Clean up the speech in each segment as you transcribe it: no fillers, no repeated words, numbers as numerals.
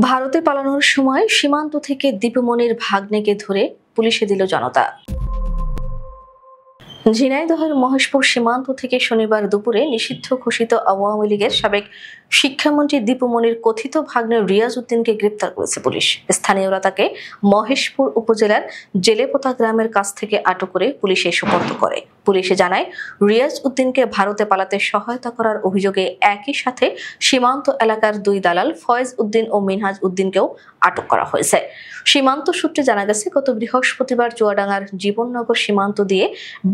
ভারতে পালানোর সময় সীমান্ত থেকে দীপুমনির ভাগ্নেকে ধরে পুলিশে দিল জনতা। ঝিনাইদহের মহেশপুর সীমান্ত থেকে শনিবার দুপুরে নিষিদ্ধ ঘোষিত আওয়ামী লীগের সাবেক শিক্ষামন্ত্রী দীপুমনির কথিত ভাগ্নে রিয়াজ উদ্দিনকে গ্রেপ্তার করেছে পুলিশ। স্থানীয়রা তাকে মহেশপুর উপজেলার জেলেপোতা গ্রামের কাছ থেকে আটক করে পুলিশে সোপর্দ করে। পুলিশে জানায়, রিয়াজ উদ্দিনকে ভারতে পালাতে সহায়তা করার অভিযোগে একই সাথে সীমান্ত এলাকার দুই দালাল ফয়েজ উদ্দিন ও মিনহাজ উদ্দিনকেও আটক করা হয়েছে। সীমান্ত সূত্রে জানা গেছে, গত বৃহস্পতিবার চুয়াডাঙ্গার জীবননগর সীমান্ত দিয়ে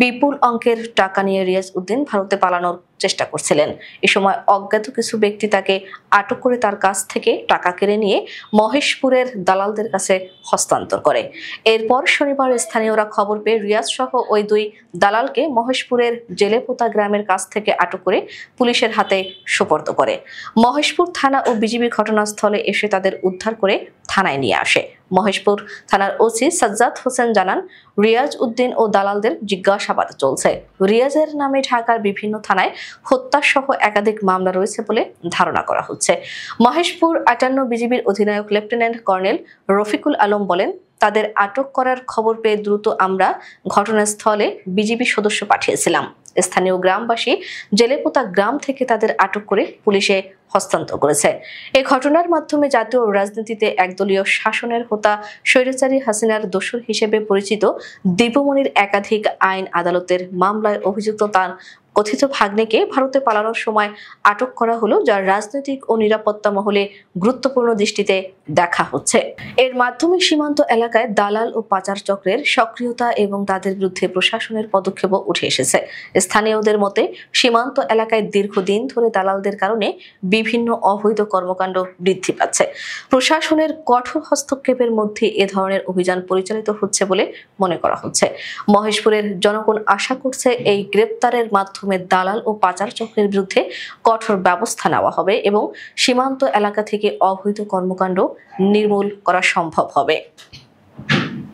বিপুল অঙ্কের টাকা নিয়ে রিয়াজ উদ্দিন ভারতে পালানোর চেষ্টা করছিলেন। এ সময় অজ্ঞাত কিছু ব্যক্তি তাকে আটক করে তার কাছ থেকে টাকা কেড়ে নিয়ে মহেশপুরের দালালদের কাছে হস্তান্তর করে। এরপর শনিবার স্থানীয়রা খবর পেয়ে রিয়াজ সহ ওই দুই দালালকে মহেশপুরের জেলেপোতা গ্রামের কাছ থেকে আটক করে পুলিশের হাতে সোপর্দ করে। মহেশপুর থানা ও বিজিবি ঘটনাস্থলে এসে তাদের উদ্ধার করে থানায় নিয়ে আসে। মহেশপুর থানার ওসি সাজ্জাদ হোসেন জানান, রিয়াজ উদ্দিন ও দালালদের জিজ্ঞাসাবাদ চলছে। রিয়াজের নামে ঢাকার বিভিন্ন থানায় হত্যা সহ একাধিক মামলা রয়েছে বলে ধারণা করা হচ্ছে। মহেশপুর ৫৮ বিজিবির অধিনায়ক লেফটেন্যান্ট কর্নেল রফিকুল আলম বলেন, তাদের আটক করার খবর পেয়ে দ্রুত আমরা ঘটনাস্থলে বিজিবি সদস্য পাঠিয়েছিলাম। স্থানীয় গ্রামবাসী জেলেপোতা গ্রাম থেকে তাদের আটক করে পুলিশে হস্তান্তর করেছে। এই ঘটনার মাধ্যমে জাতীয় রাজনীতিতে একদলীয় শাসনের হোতা স্বৈরাচারী হাসিনার দোসর হিসেবে পরিচিত দীপুমনির একাধিক আইন আদালতের মামলায় অভিযুক্ত তার কথিত ভাগ্নেকে ভারতে পালানোর সময় আটক করা হলো, যার রাজনৈতিক ও নিরাপত্তা মহলে গুরুত্বপূর্ণ দৃষ্টিতে দেখা হচ্ছে। এর মাধ্যমে সীমান্ত এলাকায় দালাল ও পাচার চক্রের সক্রিয়তা এবং তাদের বিরুদ্ধে প্রশাসনের পদক্ষেপও উঠে এসেছে। স্থানীয়দের মতে, সীমান্ত এলাকায় দীর্ঘদিন ধরে দালালদের কারণে বিভিন্ন অবৈধ কর্মকাণ্ড বৃদ্ধি পাচ্ছে। প্রশাসনের কঠোর হস্তক্ষেপের মধ্যে এ ধরনের অভিযান পরিচালিত হচ্ছে বলে মনে করা হচ্ছে। মহেশপুরের জনগণ আশা করছে এই গ্রেপ্তারের মাধ্যমে দালাল ও পাচার চক্রের বিরুদ্ধে কঠোর ব্যবস্থা নেওয়া হবে এবং সীমান্ত এলাকা থেকে অবৈধ কর্মকাণ্ড নির্মূল করা সম্ভব হবে।